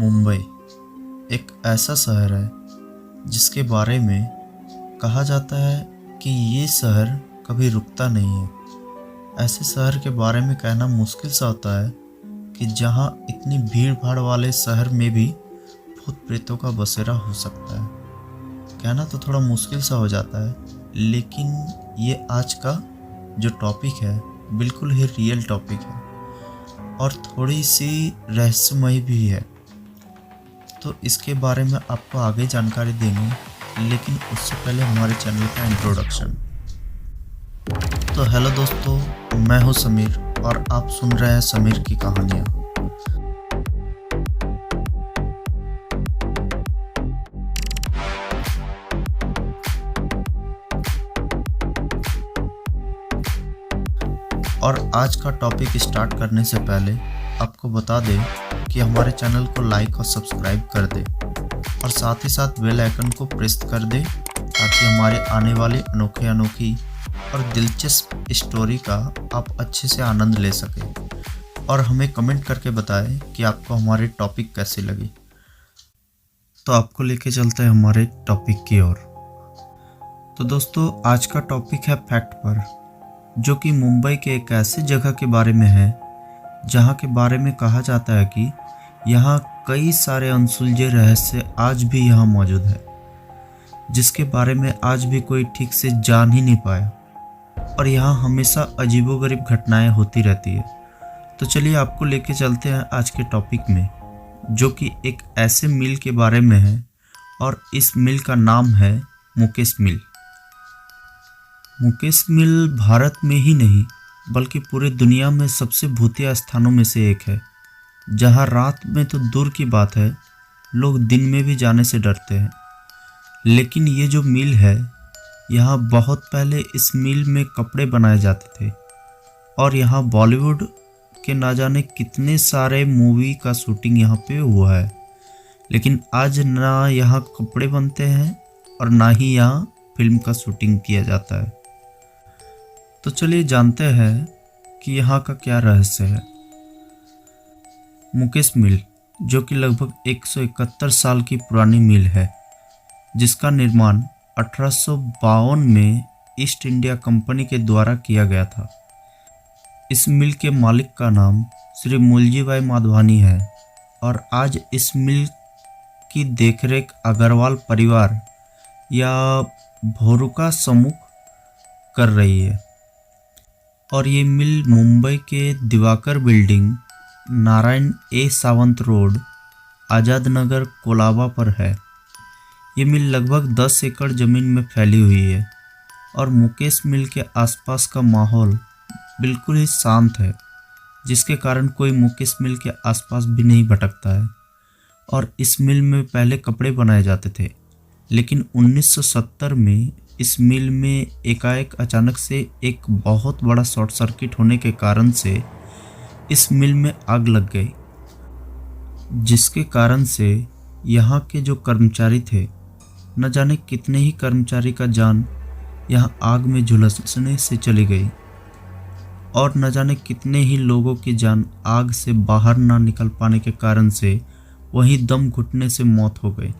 मुंबई एक ऐसा शहर है जिसके बारे में कहा जाता है कि ये शहर कभी रुकता नहीं है। ऐसे शहर के बारे में कहना मुश्किल सा होता है कि जहाँ इतनी भीड़ भाड़ वाले शहर में भी भूत प्रेतों का बसेरा हो सकता है। कहना तो थोड़ा मुश्किल सा हो जाता है, लेकिन ये आज का जो टॉपिक है बिल्कुल ही रियल टॉपिक है और थोड़ी सी रहस्यमयी भी है। तो इसके बारे में आपको आगे जानकारी देंगे, लेकिन उससे पहले हमारे चैनल का इंट्रोडक्शन। तो हेलो दोस्तों, मैं हूं समीर और आप सुन रहे हैं समीर की कहानियाँ। और आज का टॉपिक स्टार्ट करने से पहले आपको बता दें कि हमारे चैनल को लाइक और सब्सक्राइब कर दें और साथ ही साथ बेल आइकन को प्रेस कर दें ताकि हमारे आने वाली अनोखी और दिलचस्प स्टोरी का आप अच्छे से आनंद ले सकें और हमें कमेंट करके बताएं कि आपको हमारे टॉपिक कैसे लगी। तो आपको लेके चलते हैं हमारे टॉपिक की ओर। तो दोस्तों, आज का टॉपिक है फैक्ट पर, जो कि मुंबई के एक ऐसे जगह के बारे में है जहां के बारे में कहा जाता है कि यहाँ कई सारे अनसुलझे रहस्य आज भी यहाँ मौजूद है, जिसके बारे में आज भी कोई ठीक से जान ही नहीं पाया और यहाँ हमेशा अजीबोगरीब घटनाएं होती रहती है। तो चलिए आपको लेके चलते हैं आज के टॉपिक में, जो कि एक ऐसे मिल के बारे में है और इस मिल का नाम है मुकेश मिल। मुकेश मिल भारत में ही नहीं बल्कि पूरे दुनिया में सबसे भूतिया स्थानों में से एक है, जहां रात में तो दूर की बात है, लोग दिन में भी जाने से डरते हैं। लेकिन ये जो मिल है, यहाँ बहुत पहले इस मिल में कपड़े बनाए जाते थे और यहाँ बॉलीवुड के ना जाने कितने सारे मूवी का शूटिंग यहाँ पे हुआ है। लेकिन आज ना यहाँ कपड़े बनते हैं और ना ही यहाँ फिल्म का शूटिंग किया जाता है। तो चलिए जानते हैं कि यहाँ का क्या रहस्य है। मुकेश मिल, जो कि लगभग 171 साल की पुरानी मिल है, जिसका निर्माण 1852 में ईस्ट इंडिया कंपनी के द्वारा किया गया था। इस मिल के मालिक का नाम श्री मूलजी भाई माधवानी है और आज इस मिल की देखरेख अग्रवाल परिवार या भोरुका समूह कर रही है। और ये मिल मुंबई के दिवाकर बिल्डिंग, नारायण ए सावंत रोड, आज़ाद नगर, कोलाबा पर है। ये मिल लगभग 10 एकड़ ज़मीन में फैली हुई है और मुकेश मिल के आसपास का माहौल बिल्कुल ही शांत है, जिसके कारण कोई मुकेश मिल के आसपास भी नहीं भटकता है। और इस मिल में पहले कपड़े बनाए जाते थे, लेकिन 1970 में इस मिल में एकाएक अचानक से एक बहुत बड़ा शॉर्ट सर्किट होने के कारण से इस मिल में आग लग गई, जिसके कारण से यहाँ के जो कर्मचारी थे, न जाने कितने ही कर्मचारी का जान यहाँ आग में झुलसने से चली गई और न जाने कितने ही लोगों की जान आग से बाहर ना निकल पाने के कारण से वहीं दम घुटने से मौत हो गई।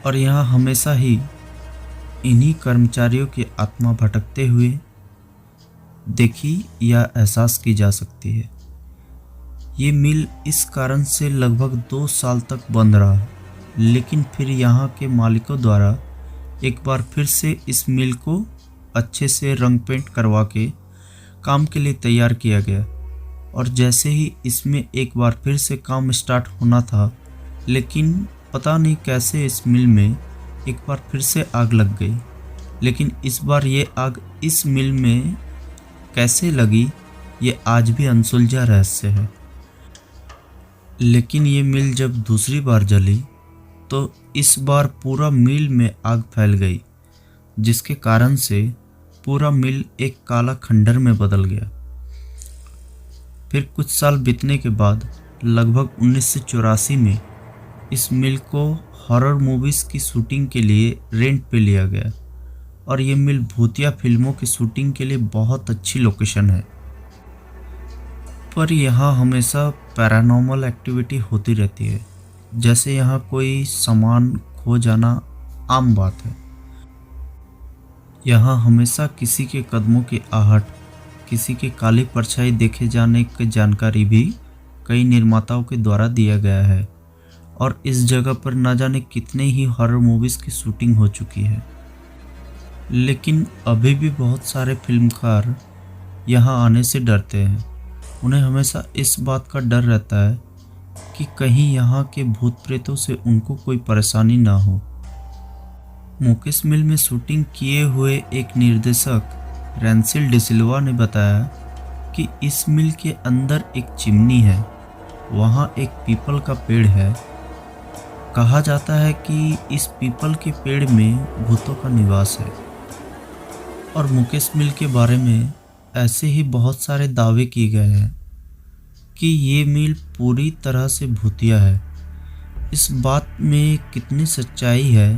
और यहाँ हमेशा ही इन्हीं कर्मचारियों की आत्मा भटकते हुए देखी या एहसास की जा सकती है। ये मिल इस कारण से लगभग 2 साल तक बंद रहा, लेकिन फिर यहाँ के मालिकों द्वारा एक बार फिर से इस मिल को अच्छे से रंग पेंट करवा के काम के लिए तैयार किया गया। और जैसे ही इसमें एक बार फिर से काम स्टार्ट होना था, लेकिन पता नहीं कैसे इस मिल में एक बार फिर से आग लग गई। लेकिन इस बार ये आग इस मिल में कैसे लगी, ये आज भी अनसुलझा रहस्य है। लेकिन ये मिल जब दूसरी बार जली तो इस बार पूरा मिल में आग फैल गई, जिसके कारण से पूरा मिल एक काला खंडर में बदल गया। फिर कुछ साल बीतने के बाद लगभग 1984 में इस मिल को हॉरर मूवीज़ की शूटिंग के लिए रेंट पे लिया गया और ये मिल भूतिया फिल्मों की शूटिंग के लिए बहुत अच्छी लोकेशन है। पर यहाँ हमेशा पैरानॉर्मल एक्टिविटी होती रहती है। जैसे यहाँ कोई सामान खो जाना आम बात है। यहाँ हमेशा किसी के कदमों की आहट, किसी की काली परछाई देखे जाने की जानकारी भी कई निर्माताओं के द्वारा दिया गया है। और इस जगह पर न जाने कितने ही हॉरर मूवीज़ की शूटिंग हो चुकी है। लेकिन अभी भी बहुत सारे फिल्मकार यहाँ आने से डरते हैं। उन्हें हमेशा इस बात का डर रहता है कि कहीं यहाँ के भूत प्रेतों से उनको कोई परेशानी ना हो। मुकेश मिल में शूटिंग किए हुए एक निर्देशक रेंसिल डिसिल्वा ने बताया कि इस मिल के अंदर एक चिमनी है, वहाँ एक पीपल का पेड़ है। कहा जाता है कि इस पीपल के पेड़ में भूतों का निवास है। और मुकेश मिल के बारे में ऐसे ही बहुत सारे दावे किए गए हैं कि ये मिल पूरी तरह से भूतिया है। इस बात में कितनी सच्चाई है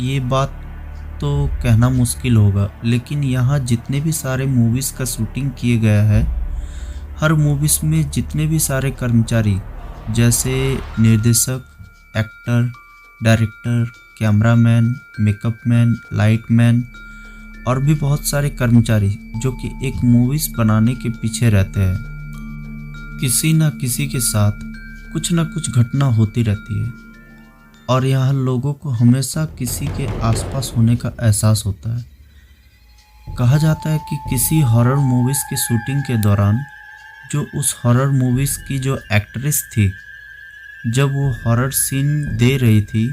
ये बात तो कहना मुश्किल होगा, लेकिन यहाँ जितने भी सारे मूवीज़ का शूटिंग किए गया है, हर मूवीज़ में जितने भी सारे कर्मचारी जैसे निर्देशक, actor, director, cameraman, makeup man, light man और भी बहुत सारे कर्मचारी जो कि एक मूवीज़ बनाने के पीछे रहते हैं, किसी न किसी के साथ कुछ न कुछ घटना होती रहती है। और यहाँ लोगों को हमेशा किसी के आसपास होने का एहसास होता है। कहा जाता है कि किसी हॉरर मूवीज़ की शूटिंग के दौरान जो उस हॉरर मूवीज़ की जो एक्ट्रेस थी, जब वो हॉरर सीन दे रही थी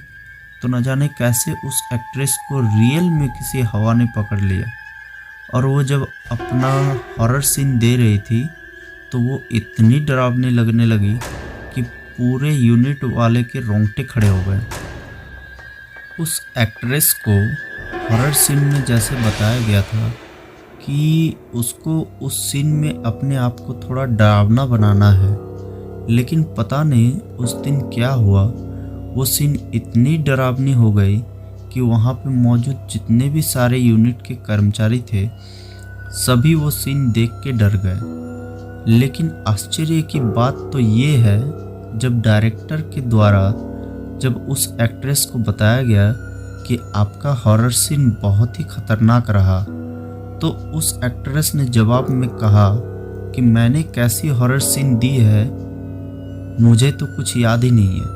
तो न जाने कैसे उस एक्ट्रेस को रियल में किसी हवा ने पकड़ लिया। और वो जब अपना हॉरर सीन दे रही थी तो वो इतनी डरावनी लगने लगी कि पूरे यूनिट वाले के रोंगटे खड़े हो गए। उस एक्ट्रेस को हॉरर सीन में जैसे बताया गया था कि उसको उस सीन में अपने आप को थोड़ा डरावना बनाना है, लेकिन पता नहीं उस दिन क्या हुआ, वो सीन इतनी डरावनी हो गई कि वहाँ पे मौजूद जितने भी सारे यूनिट के कर्मचारी थे सभी वो सीन देख के डर गए। लेकिन आश्चर्य की बात तो ये है, जब डायरेक्टर के द्वारा जब उस एक्ट्रेस को बताया गया कि आपका हॉरर सीन बहुत ही खतरनाक रहा, तो उस एक्ट्रेस ने जवाब में कहा कि मैंने कैसी हॉरर सीन दी है मुझे तो कुछ याद ही नहीं है।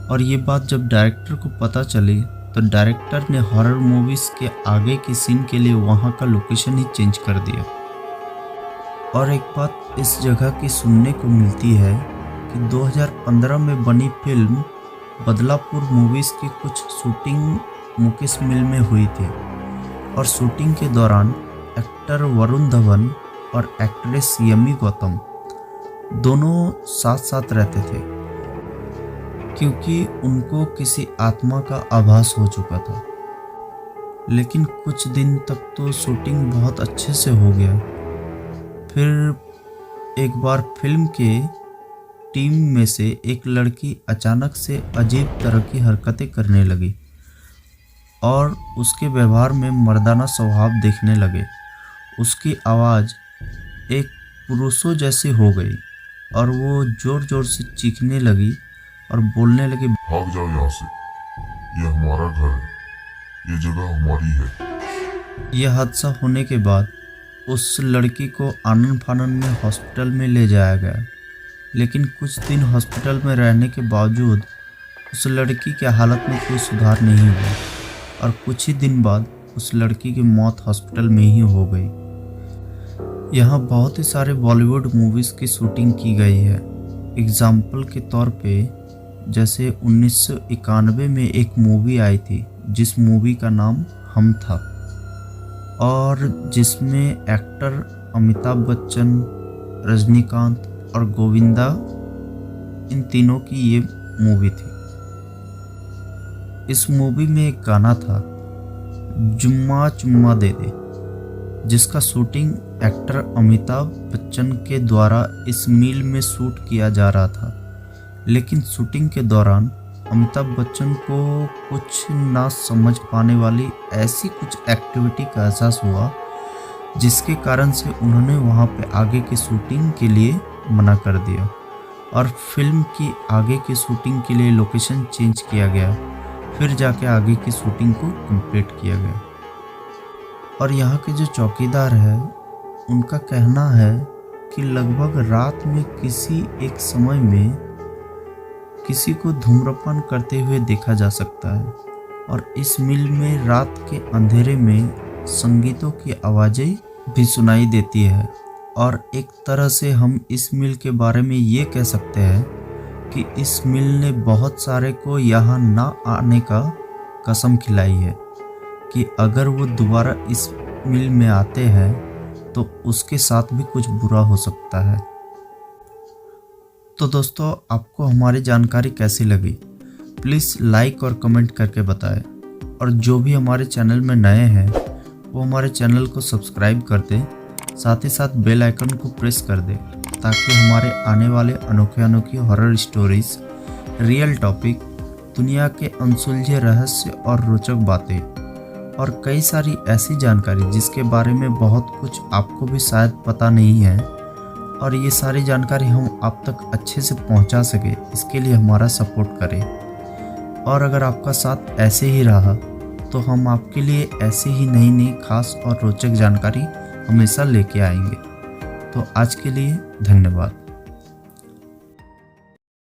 और ये बात जब डायरेक्टर को पता चली तो डायरेक्टर ने हॉरर मूवीज़ के आगे की सीन के लिए वहाँ का लोकेशन ही चेंज कर दिया। और एक बात इस जगह की सुनने को मिलती है कि 2015 में बनी फिल्म बदलापुर मूवीज़ की कुछ शूटिंग मुकेश मिल में हुई थी। और शूटिंग के दौरान एक्टर वरुण धवन और एक्ट्रेस यमी गौतम दोनों साथ साथ रहते थे, क्योंकि उनको किसी आत्मा का आभास हो चुका था। लेकिन कुछ दिन तक तो शूटिंग बहुत अच्छे से हो गया। फिर एक बार फिल्म के टीम में से एक लड़की अचानक से अजीब तरह की हरकतें करने लगी और उसके व्यवहार में मर्दाना स्वभाव देखने लगे। उसकी आवाज़ एक पुरुषों जैसी हो गई और वो ज़ोर ज़ोर से चीखने लगी और बोलने लगी, भाग जाओ यहाँ से, ये हमारा घर है, ये जगह हमारी है। यह हादसा होने के बाद उस लड़की को आनन फानन में हॉस्पिटल में ले जाया गया। लेकिन कुछ दिन हॉस्पिटल में रहने के बावजूद उस लड़की के हालत में कोई सुधार नहीं हुआ और कुछ ही दिन बाद उस लड़की की मौत हॉस्पिटल में ही हो गई। यहाँ बहुत ही सारे बॉलीवुड मूवीज़ की शूटिंग की गई है। एग्जाम्पल के तौर पे जैसे 1991 में एक मूवी आई थी जिस मूवी का नाम हम था और जिसमें एक्टर अमिताभ बच्चन, रजनीकांत और गोविंदा, इन तीनों की ये मूवी थी। इस मूवी में एक गाना था जुम्मा चुम्मा दे दे, जिसका शूटिंग एक्टर अमिताभ बच्चन के द्वारा इस मील में शूट किया जा रहा था। लेकिन शूटिंग के दौरान अमिताभ बच्चन को कुछ ना समझ पाने वाली ऐसी कुछ एक्टिविटी का एहसास हुआ जिसके कारण से उन्होंने वहाँ पे आगे की शूटिंग के लिए मना कर दिया और फिल्म की आगे की शूटिंग के लिए लोकेशन चेंज किया गया। फिर जाके आगे की शूटिंग को कंप्लीट किया गया। और यहाँ के जो चौकीदार है उनका कहना है कि लगभग रात में किसी एक समय में किसी को धूम्रपान करते हुए देखा जा सकता है और इस मिल में रात के अंधेरे में संगीतों की आवाज़ें भी सुनाई देती है। और एक तरह से हम इस मिल के बारे में ये कह सकते हैं कि इस मिल ने बहुत सारे को यहाँ ना आने का कसम खिलाई है कि अगर वो दोबारा इस मिल में आते हैं तो उसके साथ भी कुछ बुरा हो सकता है। तो दोस्तों, आपको हमारी जानकारी कैसी लगी प्लीज़ लाइक और कमेंट करके बताएं। और जो भी हमारे चैनल में नए हैं वो हमारे चैनल को सब्सक्राइब कर दें, साथ ही साथ बेल आइकन को प्रेस कर दें ताकि हमारे आने वाले अनोखे हॉरर स्टोरीज, रियल टॉपिक, दुनिया के अनसुलझे रहस्य और रोचक बातें और कई सारी ऐसी जानकारी जिसके बारे में बहुत कुछ आपको भी शायद पता नहीं है और ये सारी जानकारी हम आप तक अच्छे से पहुंचा सके, इसके लिए हमारा सपोर्ट करें। और अगर आपका साथ ऐसे ही रहा तो हम आपके लिए ऐसे ही नई खास और रोचक जानकारी हमेशा लेके आएंगे। तो आज के लिए धन्यवाद।